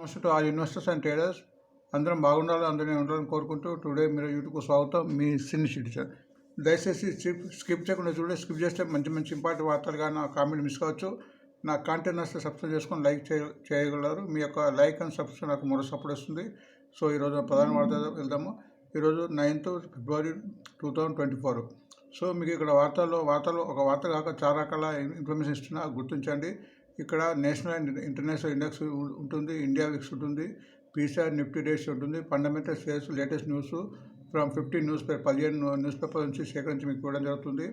నమస్తే to all investors and traders. అందరం బాగుండాలి, అందరినీ ఉండాలని కోరుకుంటూ టుడే మీరు యూట్యూబ్కు స్వాగతం. మీ సినీ సిటిజన్. దయచేసి స్కిప్ చేయకుండా చూడండి. స్కిప్ చేస్తే మంచి మంచి ఇంపార్టెంట్ వార్తలుగా నా కామెంట్ మిస్ కావచ్చు. నా కాంటెంట్ వస్తే సబ్స్క్రైబ్ చేసుకొని లైక్ చేయగలరు. మీ యొక్క లైక్ అండ్ సబ్స్క్రైబ్ నాకు మరో సపోర్ట్ వస్తుంది. సో ఈరోజు ప్రధాన వార్త వెళ్దాము. ఈరోజు 9th February 2024. సో మీకు ఇక్కడ వార్తలు ఒక వార్త కాక చాలా రకాల ఇన్ఫర్మేషన్ ఇస్తున్నా, గుర్తించండి. ఇక్కడ నేషనల్ అండ్ ఇంటర్నేషనల్ ఇండెక్స్ ఉంటుంది, ఇండియా విక్స్ ఉంటుంది, పీసీఆర్ నిఫ్టీ రేట్స్ ఉంటుంది, fundamental shares, latest news from 15 news paper నుంచి సేకరించి మీకు ఇవ్వడం జరుగుతుంది.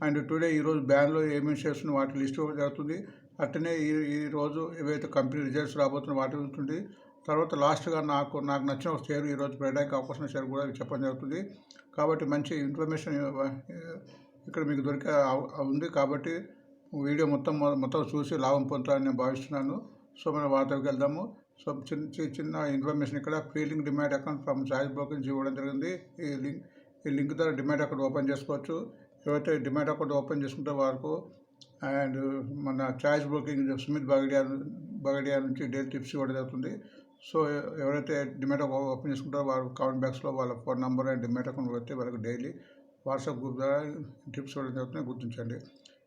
అండ్ టుడే ఈరోజు బ్యాన్లో ఏమేమి షేర్స్ వాటి లిస్ట్ ఇవ్వడం జరుగుతుంది. అట్లనే ఈరోజు ఏవైతే కంపెనీ రిజల్ట్స్ రాబోతున్న వాటి ఉంటుంది. తర్వాత లాస్ట్గా నాకు నచ్చిన ఒక షేర్ ఈరోజు పెట్టడానికి అవకాశం షేర్ కూడా చెప్పడం జరుగుతుంది. కాబట్టి మంచి ఇన్ఫర్మేషన్ ఇక్కడ మీకు దొరికే ఉంది. కాబట్టి వీడియో మొత్తం చూసి లాభం పొందుతారని నేను భావిస్తున్నాను. సో మనం వార్తలకు వెళ్దాము. సో చిన్న ఇన్ఫర్మేషన్ ఇక్కడ feeling demat account from choice broking ఇవ్వడం జరిగింది. ఈ లింక్ ద్వారా డిమాట్ అకౌంట్ ఓపెన్ చేసుకోవచ్చు. ఎవరైతే డిమాట్ అకౌంట్ ఓపెన్ చేసుకుంటే వారికి అండ్ మన చాయిస్ బ్రోకింగ్ సుమిత్ బగడియా నుంచి డైలీ టిప్స్ ఇవ్వడం జరుగుతుంది. సో ఎవరైతే డిమాట్ అకౌంట్ ఓపెన్ చేసుకుంటారో వారు కామెంట్ బాక్స్లో వాళ్ళ phone number and demat account పెడితే వాళ్ళకి డైలీ వాట్సాప్ గ్రూప్ ద్వారా టిప్స్ ఇవ్వడం జరుగుతుంది, గుర్తించండి.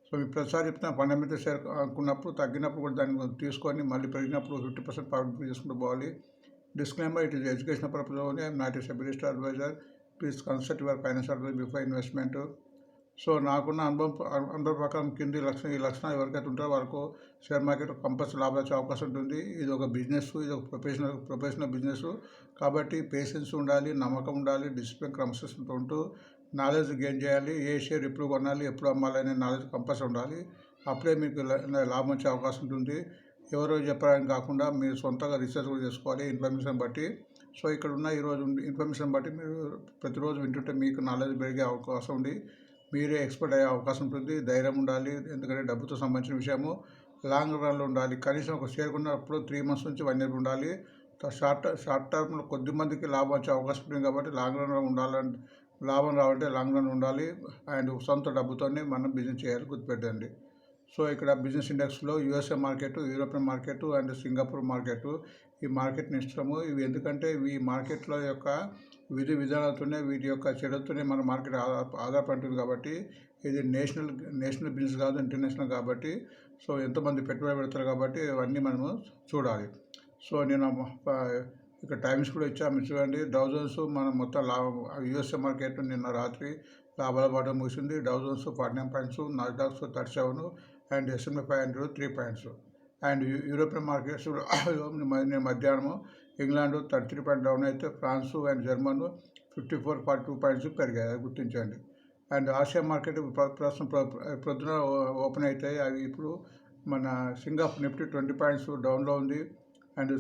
సో మీకు ప్రతిసారి చెప్తున్నా, ఫండమెంటల్ షేర్ అనుకున్నప్పుడు తగ్గినప్పుడు కూడా దాన్ని తీసుకొని మళ్ళీ పెరిగినప్పుడు 50% ప్రాఫిట్ చేసుకుంటూ పోవాలి. Disclaimer, it is educational purpose only. I'm not a SEBI list advisor. Please consult your financial advisor before investment. So నాకున్న అనుభవం ప్రకారం ఈ లక్షణాలు ఎవరికైతే ఉంటారో వాళ్ళకు షేర్ మార్కెట్ కంపల్సరీ లాభం వచ్చే అవకాశం ఉంటుంది. ఇది ఒక బిజినెస్, ఇది ఒక ప్రొఫెషనల్ బిజినెస్. కాబట్టి పేషెన్స్ ఉండాలి, నమ్మకం ఉండాలి, డిసిప్లిన్ క్రమశిక్షణతో ఉంటూ నాలెడ్జ్ గెయిన్ చేయాలి. ఏ షేర్ ఎప్పుడు కొనాలి, ఎప్పుడు అమ్మాలి అనే నాలెడ్జ్ కంపల్సరీ ఉండాలి. అప్పుడే మీకు లాభం వచ్చే అవకాశం ఉంటుంది. ఎవరో చెప్పడానికి కాకుండా మీరు సొంతంగా రీసెర్చ్ కూడా చేసుకోవాలి ఇన్ఫర్మేషన్ బట్టి. సో ఇక్కడ ఉన్న ఈరోజు ఇన్ఫర్మేషన్ బట్టి మీరు ప్రతిరోజు వింటుంటే మీకు నాలెడ్జ్ పెరిగే అవకాశం ఉంది. మీరే ఎక్స్పర్ట్ అయ్యే అవకాశం ఉంటుంది. ధైర్యం ఉండాలి, ఎందుకంటే డబ్బుతో సంబంధించిన విషయము. లాంగ్ రన్లో ఉండాలి. కనీసం ఒక షేర్ కొన్నప్పుడు 3 months నుంచి 1 year ఉండాలి. షార్ట్ టర్మ్లో కొద్ది మందికి లాభం వచ్చే అవకాశం ఉంటుంది. కాబట్టి లాంగ్ రన్లో ఉండాలంటే, లాభం రావాలంటే లాంగ్ రన్ ఉండాలి. అండ్ సొంత డబ్బుతోనే మనం బిజినెస్ చేయాలి, గుర్తుపెట్టండి. సో ఇక్కడ బిజినెస్ ఇండెక్స్లో USA market, European market and Singapore market, ఈ మార్కెట్ని ఇష్టము. ఇవి ఎందుకంటే ఈ మార్కెట్లో యొక్క విధి విధానాలతోనే, వీటి యొక్క చర్యలతోనే మన మార్కెట్ ఆధారపడుతుంది. కాబట్టి ఇది నేషనల్ బిజినెస్ కాదు, ఇంటర్నేషనల్ కాబట్టి. సో ఎంతోమంది పెట్టుబడి పెడతారు కాబట్టి అవన్నీ మనము చూడాలి. సో నేను ఇక్కడ టైమ్స్ కూడా ఇచ్చాము, చూడండి. డౌ జోన్స్ మనం మొత్తం యూఎస్ఏ మార్కెట్ నిన్న రాత్రి లాభాల పాట ముగిసింది. Dow Jones 49 points, Nasdaq 37 and S&P 500 3 points. And European markets మధ్యాహ్నము ఇంగ్లాండ్ 33 points డౌన్ అయితే ఫ్రాన్సు అండ్ జర్మన్ 42 points పెరిగాయి, గుర్తించండి. అండ్ ఆసియా మార్కెట్ ప్రస్తుతం ప్రొద్దున ఓపెన్ అవుతాయి. అవి ఇప్పుడు మన సింగపూర్ నిఫ్టీ 20 points డౌన్లో ఉంది. అండ్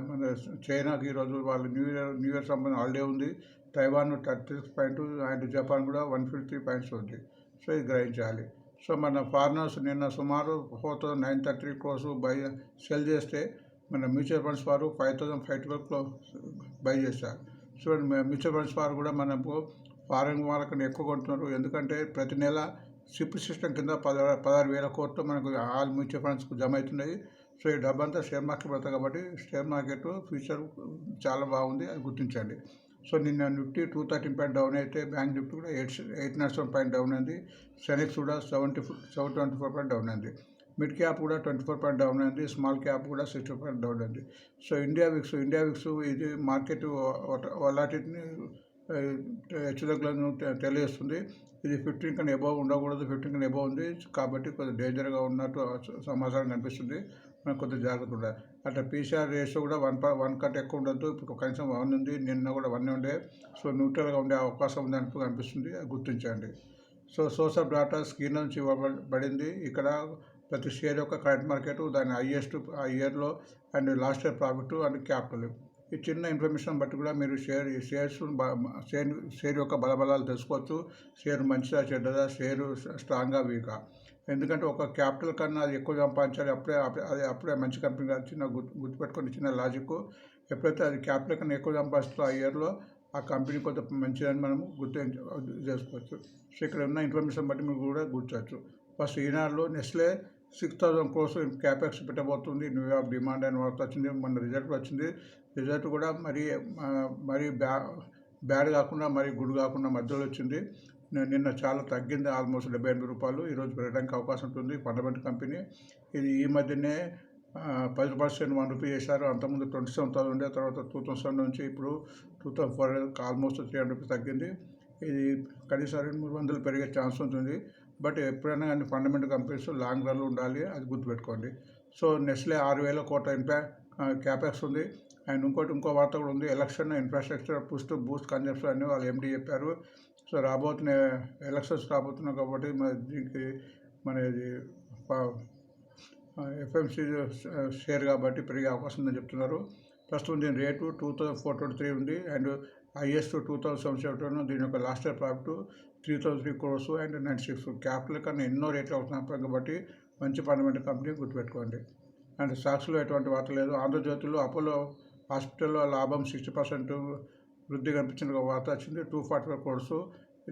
మన చైనాకి ఈరోజు వాళ్ళ న్యూ ఇయర్ సంబంధించిన హాలిడే ఉంది. తైవాన్ 36 points అండ్ జపాన్ కూడా 153 points ఉంది. సో ఇది గ్రహించాలి. సో మన ఫారినర్స్ నిన్న సుమారు 4,930 crores సెల్ చేస్తే మన మ్యూచువల్ ఫండ్స్ వారు 5,512 బై చేశారు. చూడండి, మ్యూచువల్ ఫండ్స్ వారు కూడా మనకు ఫారెన్ వాళ్ళకన్నా ఎక్కువ కొంటున్నారు. ఎందుకంటే ప్రతి నెల సిప్ సిస్టమ్ కింద 16,000 కోట్లు మనకు ఆల్ మ్యూచువల్ ఫండ్స్కు జమ అవుతున్నాయి. సో ఈ డబ్బంతా షేర్ మార్కెట్ పడతాయి. కాబట్టి షేర్ మార్కెట్ ఫ్యూచర్ చాలా బాగుంది, అది గుర్తించండి. సో నిన్న నిఫ్టీ 213 points డౌన్ అయితే బ్యాంక్ నిఫ్టీ కూడా 807 points డౌన్ అయింది. సెనెక్స్ కూడా 724 points డౌన్ అయింది. మిడ్ క్యాప్ కూడా 24 points డౌన్ అయింది. స్మాల్ క్యాప్ కూడా 60 points డౌన్ అయింది. సో ఇండియా విక్స్ ఇది మార్కెట్ వాలాటిని హెచ్చుతగ్గులను తెలియజేస్తుంది. ఇది 15 కన్నా ఎబవ్ ఉండకూడదు, 15 కన్నా ఎబవ్ ఉంది. కాబట్టి కొద్దిగా డేంజర్గా ఉన్నట్టు సమాచారం కనిపిస్తుంది. మనకు కొద్దిగా జాగ్రత్త ఉండాలి. అట్లా పీసీఆర్ రేషియో కూడా 1 కంటే ఎక్కువ ఉండద్దు. ఇప్పుడు కనీసం 1 ఉంది, నిన్న కూడా 1 ఉండే. సో న్యూట్రల్గా ఉండే అవకాశం ఉంది అంటూ కనిపిస్తుంది, గుర్తించండి. So source of data screen నుంచి ఇవ్వబడింది. ఇక్కడ ప్రతి షేర్ యొక్క కరెంట్ మార్కెట్, దాని హైయెస్ట్ ఆ ఇయర్లో and last year profit and capital. ఈ చిన్న ఇన్ఫర్మేషన్ బట్టి కూడా మీరు షేర్ యొక్క బలబలాలు తెలుసుకోవచ్చు. షేర్ మంచిదా చెడ్డదా, షేరు స్ట్రాంగ్గా వీకా. ఎందుకంటే ఒక క్యాపిటల్ కన్నా అది ఎక్కువ సంపాదించాలి, అప్పుడే మంచి కంపెనీ కాదు. గుర్తుపెట్టుకుని చిన్న లాజిక్. ఎప్పుడైతే అది క్యాపిటల్ కన్నా ఎక్కువ సంపాదిస్తుందో ఆ ఇయర్లో ఆ కంపెనీ కొంత మంచిదని మనము చేసుకోవచ్చు. సో ఇక్కడ ఉన్న ఇన్ఫర్మేషన్ బట్టి మీరు కూడా గుర్తించవచ్చు. ఫస్ట్ ఈనాడులో నెస్లే 6,000 crores క్యాపెక్స్ పెట్టబోతుంది. న్యూ ఆఫ్ డిమాండ్ అని వార్త వచ్చింది. మన రిజల్ట్ వచ్చింది. రిజల్ట్ కూడా మరీ బ్యాడ్ కాకుండా మరీ గుడ్ కాకుండా మధ్యలో వచ్చింది. నిన్న చాలా తగ్గింది, ఆల్మోస్ట్ 78 రూపాయలు. ఈరోజు పెరగడానికి అవకాశం ఉంటుంది. ఫండమెంటల్ కంపెనీ ఇది. ఈ మధ్యనే 10% 1 రూపీ చేశారు. అంతకుముందు 27,000 ఉండే, తర్వాత 2000 నుంచి ఇప్పుడు 2004 ఆల్మోస్ట్ 300 రూపీస్ తగ్గింది. ఇది కనీసం 200-300 పెరిగే ఛాన్స్ ఉంటుంది. బట్ ఎప్పుడైనా కానీ ఫండమెంటల్ కంపెనీస్ లాంగ్ రన్లో ఉండాలి, అది గుర్తుపెట్టుకోండి. సో నెస్లే 6,000 కోట్ల క్యాపెక్స్ ఉంది. అండ్ ఇంకో వార్త కూడా ఉంది. ఎలక్షన్ ఇన్ఫ్రాస్ట్రక్చర్ బూస్ట్ కన్జంప్షన్ అని వాళ్ళు ఎండీ చెప్పారు. సో రాబోతున్న ఎలక్షన్స్ రాబోతున్నాయి కాబట్టి దీనికి ఇది ఎఫ్ఎంసీ షేర్ కాబట్టి పెరిగే అవకాశం ఉందని చెప్తున్నారు. ప్రస్తుతం దీని రేటు 2,423 ఉంది. And highest 2,771. దీని యొక్క last year profit 3,003 crores and 96. Capital కన్నా ఎన్నో రేట్లు అవుతున్నాయి కాబట్టి మంచి ఫండమెంటల్ కంపెనీ గుర్తుపెట్టుకోండి. అండ్ స్టాక్స్లో ఎటువంటి వార్త లేదు. ఆంధ్రజ్యోతిలో అపోలో హాస్పిటల్లో లాభం 60% వృద్ధి కనిపించిన వార్త వచ్చింది. 245 crores.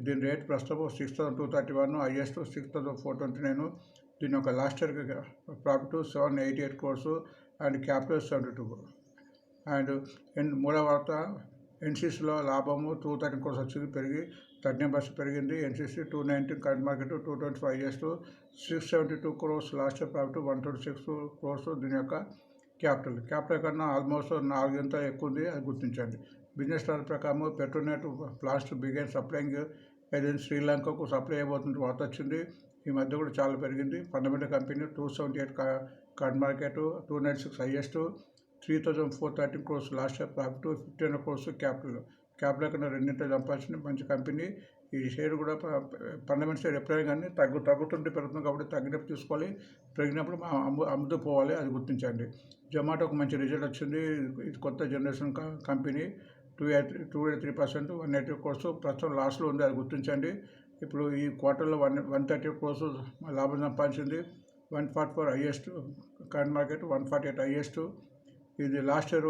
దీని రేట్ ప్రస్తుతం 6,231. హైయెస్ట్ 6,429. దీని యొక్క last year profit 788 crores and capital 72. And మూడవ వార్త, ఎన్సీసీలో లాభము 213 crores వచ్చింది, పెరిగి 13% పెరిగింది. NCC 219 current market, 225 highest, 672 crores last year profit 126 crores. దీని యొక్క క్యాపిటల్ కన్నా ఆల్మోస్ట్ 4 ఎక్కువ ఉంది, అది గుర్తించండి. బిజినెస్ స్టార్ ప్రకారం పెట్రోనెట్ ప్లాస్ట్ బిగైన్ సప్లైంగ్ ఏదైనా శ్రీలంకకు సప్లై అయిపోతుంది వార్త వచ్చింది. ఈ మధ్య కూడా చాలా పెరిగింది. Fundamental company 278 current market, 296 highest, 3,413 crores last year profit, 1,500 crores capital కన్నా 2 సంపాదించిన మంచి కంపెనీ. ఈ షేర్ కూడా ఫండమెంటల్ షేర్ ఎప్పుడైనా కానీ తగ్గుతుంటే పెరుగుతుంది కాబట్టి తగ్గినప్పుడు తీసుకోవాలి, పెరిగినప్పుడు అమ్ముతూ పోవాలి, అది గుర్తించండి. జొమాటోకు మంచి రిజల్ట్ వచ్చింది. ఇది కొత్త జనరేషన్ కంపెనీ. 283%, 180 crores. ప్రస్తుతం లాస్లో ఉంది, అది గుర్తించండి. ఇప్పుడు ఈ క్వార్టర్లో 130 crores లాభం సంపాదించింది. 144 హైయెస్ట్ కరెంట్ మార్కెట్, 148 హైయెస్ట్. ఇది లాస్ట్ ఇయర్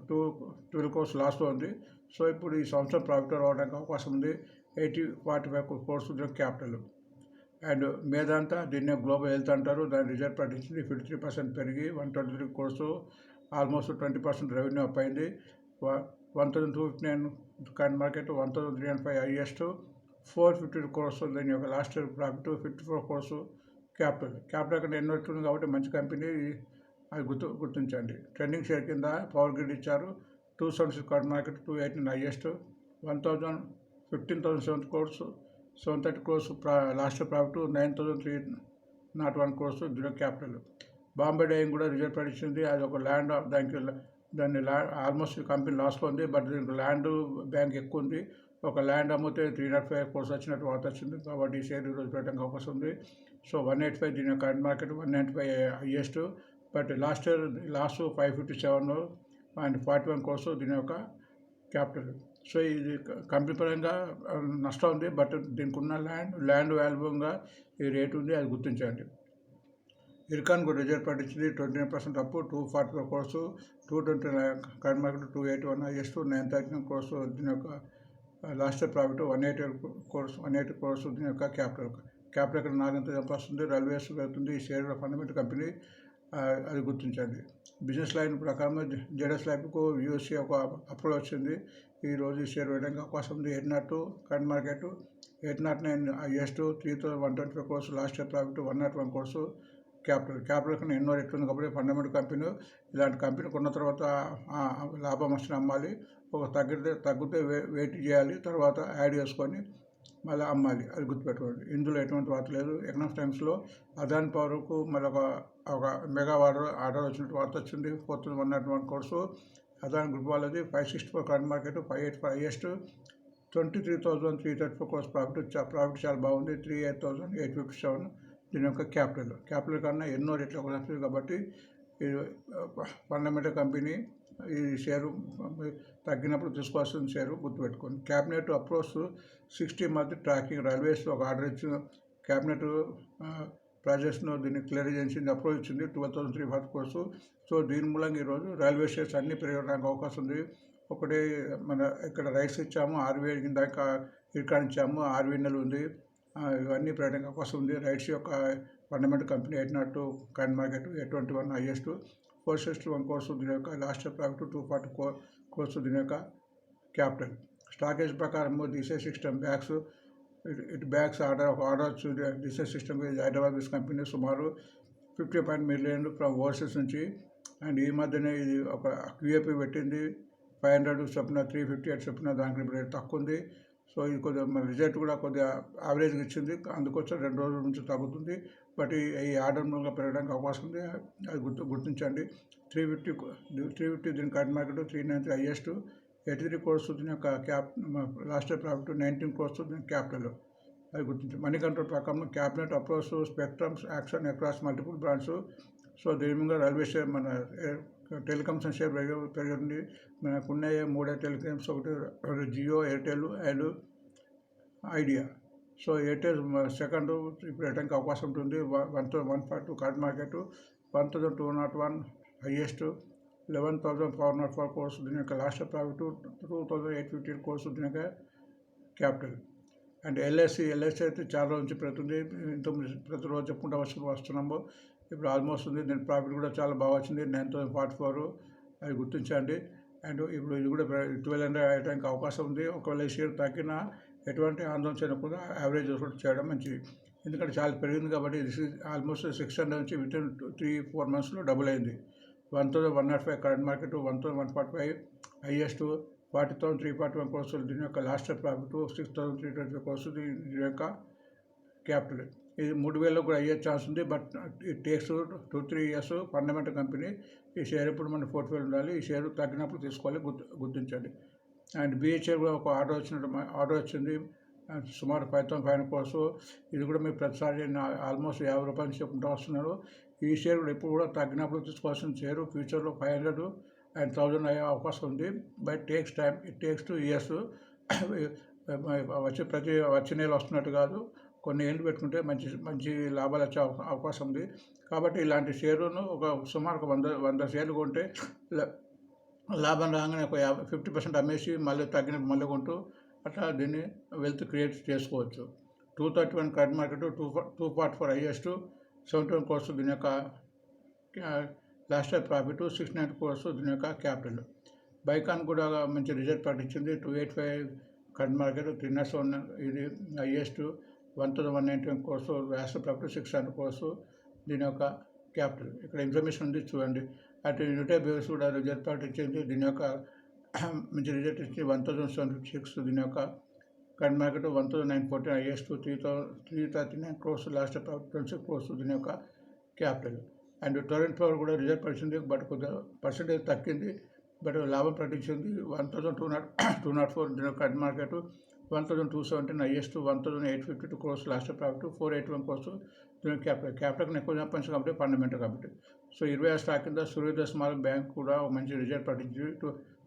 12 crores లాస్లో ఉంది. సో ఇప్పుడు ఈ సంవత్సరం ప్రాఫిట్ రావడానికి అవకాశం ఉంది. 45 crores క్యాపిటల్. అండ్ మేధాంతా, దీన్ని గ్లోబల్ హెల్త్ అంటారు, దాని రిజల్ట్ ప్రకటించింది. 53% పెరిగి 123 crores, ఆల్మోస్ట్ 20% రెవెన్యూ అప్ అయింది. 1,259 కరెంట్ మార్కెట్, 1,305 హైయెస్ట్, 452 crores. దీని యొక్క last year profit 54 crores. Capital కంటే ఎన్నో ఉంటుంది కాబట్టి మంచి కంపెనీ, అది గుర్తించండి. ట్రెండింగ్ షేర్ కింద పవర్ గ్రిడ్ ఇచ్చారు. 276 current market, 289 highest, 15,007 crores, 730 crores last year profit, 9,301 crores. దీని క్యాపిటల్. బాంబే డైయింగ్ కూడా రిజల్ట్ ప్రకటించింది. అది ఒక ల్యాండ్, దాన్ని ఆల్మోస్ట్ కంపెనీ లాస్లో ఉంది, బట్ దీనికి ల్యాండ్ బ్యాంక్ ఎక్కువ ఉంది. ఒక ల్యాండ్ అమ్మితే 305 crores వచ్చినట్టు వార్త వచ్చింది కాబట్టి ఈ షేర్ ఈరోజు పెట్టడానికి అవకాశం ఉంది. సో 185 దీని current market, 195 highest, but last year 557 and 41 crores. దీని యొక్క క్యాపిటల్. సో ఇది కంపెనీ పరంగా నష్టం ఉంది, బట్ దీనికి ఉన్న ల్యాండ్ వాల్యూగా ఈ రేటు ఉంది, అది గుర్తించండి. ఇర్కాన్ కూడా రిజల్ట్ ప్రకటించింది. 29% up, 244 crores, 220 current market, 281 highest, 939 crores. దీని యొక్క లాస్ట్ ఇయర్ ప్రాఫిట్ 180 crores. దీని యొక్క క్యాపిటల్ ఇక్కడ 4 సంపాదిస్తుంది. రైల్వేస్ వెళ్తుంది. ఈ షేర్ ఫండమెంటల్ కంపెనీ, అది గుర్తించండి. బిజినెస్ లైన్ ప్రకారం జెడెస్ లైఫ్కు యూఎస్సీ ఒక అప్రూవల్ వచ్చింది. ఈరోజు ఈ షేర్ వేయడానికి అవకాశం ఉంది. 802 current market, 809 highest, 3,125 crores. Last year profit 101 crores. Capital కన్నా ఎన్నో రేట్లు ఉంది కాబట్టి ఫండమెంటల్ కంపెనీ, ఇలాంటి కంపెనీ కొన్న తర్వాత లాభం వచ్చిన అమ్మాలి. ఒక తగ్గితే వెయిట్ చేయాలి, తర్వాత యాడ్ చేసుకొని మళ్ళీ అమ్మాలి, అది గుర్తుపెట్టుకోండి. ఇందులో ఎటువంటి వార్త లేదు. ఎకనామిక్స్ టైమ్స్లో అదాని పవర్కు మళ్ళీ ఒక మెగా ఆర్డర్ వచ్చినట్టు వార్త వచ్చింది. 4,101 crores. అదాని గ్రూప్ వాళ్ళది 564 current market, 585 highest, 23,334 crores profit చాలా బాగుంది. 38,857 దీని యొక్క క్యాపిటల్ కన్నా ఎన్నో రేట్లు వస్తుంది కాబట్టి ఇది ఫండమెంటల్ కంపెనీ. ఈ షేరు తగ్గినప్పుడు తీసుకోవాల్సిన షేరు గుర్తుపెట్టుకోండి. క్యాబినెట్ అప్రోచ్ 60 మధ్య ట్రాకింగ్. రైల్వేస్ ఒక ఆర్డర్ ఇచ్చిన క్యాబినెట్ ప్రాజెక్ట్స్ను దీన్ని క్లియర్ చేసింది, అప్రోచ్ ఇచ్చింది. 12,340 crores. సో దీని మూలంగా ఈరోజు రైల్వే షేర్స్ అన్నీ పెరగడానికి అవకాశం ఉంది. ఒకటే మన ఇక్కడ రైట్స్ ఇచ్చాము, 6,000 దాకా ఇర్కాన్ ఇచ్చాము, 6,000 ఉంది. ఇవన్నీ పెరగడానికి అవకాశం ఉంది. రైట్స్ యొక్క fundamental company 802 current market 821 highest 461 crores దీని యొక్క లాస్ట్ ఇయర్ ప్రాఫిట్ 240 crores దీని యొక్క క్యాపిటల్. స్టాకేజ్ ప్రకారం DCA system backs it backs order DCA system Hyderabad based company సుమారు 50 million ఫ్రమ్ ఓవర్సీస్ నుంచి. అండ్ ఈ మధ్యనే ఇది ఒక QAP పెట్టింది 500 చొప్పున 358 చొప్పున, దానికి ఇప్పుడు తక్కువ ఉంది. సో ఇది కొద్దిగా మన రిజల్ట్ కూడా కొద్దిగా యావరేజ్గా ఇచ్చింది, అందుకోసం 2 రోజుల నుంచి తగ్గుతుంది. బట్ ఈ ఆర్డర్ మూలంగా పెరగడానికి అవకాశం ఉంది, అది గుర్తించండి. 350 దీని కరెంట్ మార్కెట్ 393 హైయెస్ట్ 83 crores దీని యొక్క లాస్ట్ ఇయర్ ప్రాఫిట్ 19 crores దీని క్యాపిటల్, అది గుర్తించండి. మనీ కంట్రోల్ ప్రకారం cabinet approach spectrums action across multiple brands. So దీని మీద రైల్వే షేర్ మన టెలికామ్స్ షేర్ పెరిగింది. మనకు ఉన్నాయి 3 టెలికామ్స్, ఒకటి Jio, Airtel and Idea. So Airtel second ఇప్పుడు ఎట్టడానికి అవకాశం ఉంటుంది. 142 కరెంట్ మార్కెట్ 1201 హైయెస్ట్ 11,404 crores దీని యొక్క లాస్ట్ ప్రాఫిట్ 2,858 crores దీని యొక్క క్యాపిటల్. అండ్ ఎల్ఐసి అయితే చాలా రోజు నుంచి పెడుతుంది, ప్రతిరోజు చెప్పుకుంటూ వస్తున్నాము. ఇప్పుడు ఆల్మోస్ట్ ఉంది, దీని ప్రాఫిట్ కూడా చాలా బాగా వచ్చింది 9,044, అది గుర్తించండి. అండ్ ఇప్పుడు ఇది కూడా 1,200 అయ్యడానికి అవకాశం ఉంది. ఒకవేళ ఈ షేర్ తగ్గినా ఎటువంటి ఆందోళన చేయకుండా యావరేజ్ చేయడం మంచిది, ఎందుకంటే చాలా పెరిగింది కాబట్టి. ఇది ఆల్మోస్ట్ 600 నుంచి వితిన్ 3-4 monthsలో డబుల్ అయింది. 1,105 కరెంట్ మార్కెట్ 1,145 హైయెస్ట్ 40,341 crores దీని యొక్క లాస్ట్ ప్రాఫిట్ 6,325 crores దీని యొక్క క్యాపిటల్. ఇది 3,000 కూడా అయ్యే ఛాన్స్ ఉంది, but it takes 2-3 years. Fundamental company, ఈ షేర్ ఇప్పుడు మన పోర్ట్ఫోలియో ఉండాలి, ఈ షేర్ తగ్గినప్పుడు తీసుకోవాలి, గుర్తించండి. అండ్ BHL కూడా ఒక ఆర్డర్ వచ్చింది సుమారు 5,500 crores. ఇది కూడా మీరు ప్రతిసారి ఆల్మోస్ట్ 50 రూపాయలు చెప్పుకుంటూ వస్తున్నారు. ఈ షేర్ కూడా ఇప్పుడు కూడా తగ్గినప్పుడు తీసుకోవాల్సిన షేరు. ఫ్యూచర్లో 500 and 1,000 అయ్యే అవకాశం ఉంది, but takes time, it takes 2 years. వచ్చే నెల వస్తున్నట్టు కాదు, కొన్ని ఏళ్ళు పెట్టుకుంటే మంచి లాభాలు వచ్చే అవకాశం ఉంది. కాబట్టి ఇలాంటి షేరును సుమారు 100 షేర్లు కొంటే లాభం రాగానే ఒక 50% అమ్మేసి మళ్ళీ తగ్గిన మళ్ళీ కొంటూ అట్లా దీన్ని వెల్త్ క్రియేట్ చేసుకోవచ్చు. 231 కరెంట్ మార్కెట్ 244 హైయెస్ట్ 71 crores దీని యొక్క లాస్ట్ ఇయర్ ప్రాఫిట్ 69 crores దీని యొక్క క్యాపిటల్. బైకాన్ కూడా మంచి రిజల్ట్ ప్రకటించింది 285 కరెంట్ మార్కెట్ 307, ఇది highest 1,191 crores last profit 600 crores దీని యొక్క క్యాపిటల్. ఇక్కడ ఇన్ఫర్మేషన్ ఉంది చూడండి. అటు యునైటెడ్ బేస్ కూడా రిజల్ట్ ప్రకటించింది, దీని యొక్క మంచి రిజల్ట్ ఇచ్చి 1,756 దీని యొక్క current market 1,914 highest 339 crores last profit 26 crores దీని యొక్క క్యాపిటల్. అండ్ టొరెంట్ పవర్ కూడా రిజల్ట్ పరిచింది, బట్ కొద్దిగా పర్సెంటేజ్ తగ్గింది, బట్ లాభం ప్రకటించింది 1,204 దీని యొక్క current market 1,217 highest 1,852 crores last profit 481 crores దీని క్యాపిటల్ని ఎక్కువ సంపాదించింది కాబట్టి ఫండమెంటల్ కాబట్టి. సో 20 స్టాక్ కింద సూర్యోదయ స్మాల్ బ్యాంక్ కూడా మంచి రిజల్ట్ ప్రకటించింది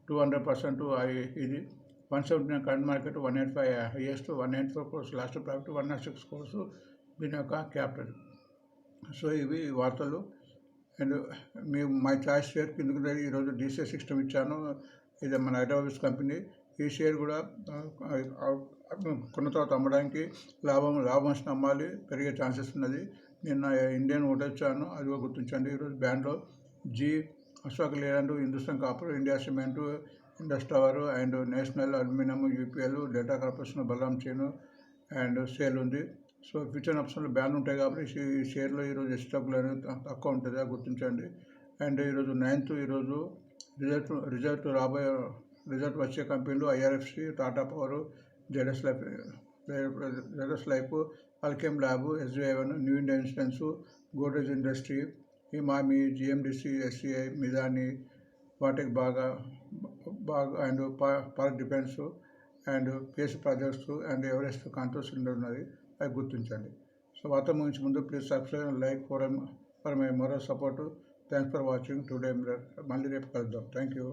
200%. ఇది 179 current market 185 highest 194 crores last profit 106 crores దీని యొక్క క్యాపిటల్. సో ఇవి వార్తలు. అండ్ మై చాయిస్ షేర్ కిందకి ఈరోజు DCA సిస్టమ్ ఇచ్చాను, ఇది మన హైదరాబాద్ కంపెనీ. ఈ షేర్ కూడా కొన్న తర్వాత అమ్మడానికి లాభం వచ్చిన అమ్మాలి, పెరిగే ఛాన్సెస్ ఉన్నది. నిన్న ఇండియన్ హోటల్ ఇచ్చాను, అది కూడా గుర్తించండి. ఈరోజు బ్యాండ్లో Ashok Leyland, Hindustan copper, India cement, Indus tower and national aluminium, UPL, data corporation, Balram చైన్ అండ్ సేల్ ఉంది. సో ఫ్యూచర్ ఆప్షన్లో బ్యాన్ ఉంటాయి కాబట్టి ఈ షేర్లో ఈరోజు స్టాక్లు అనేది తక్కువ ఉంటుంది, అది గుర్తించండి. అండ్ ఈరోజు 9th ఈరోజు రిజల్ట్ వచ్చే కంపెనీలు IRFC, Tata power, ZS life, Alkem lab, SBI, new India insurance, Godrej industry, Emami, GMDC, SCI, Midhani, Va Tech Wabag and park defence and PS projects and Everest control cylinder ఉన్నది, అది గుర్తించండి. సో వార్త ముగించే ముందు please subscribe and like for my moral support. Thanks for watching today mirror. మళ్ళీ రేపు కలుద్దాం. Thank you.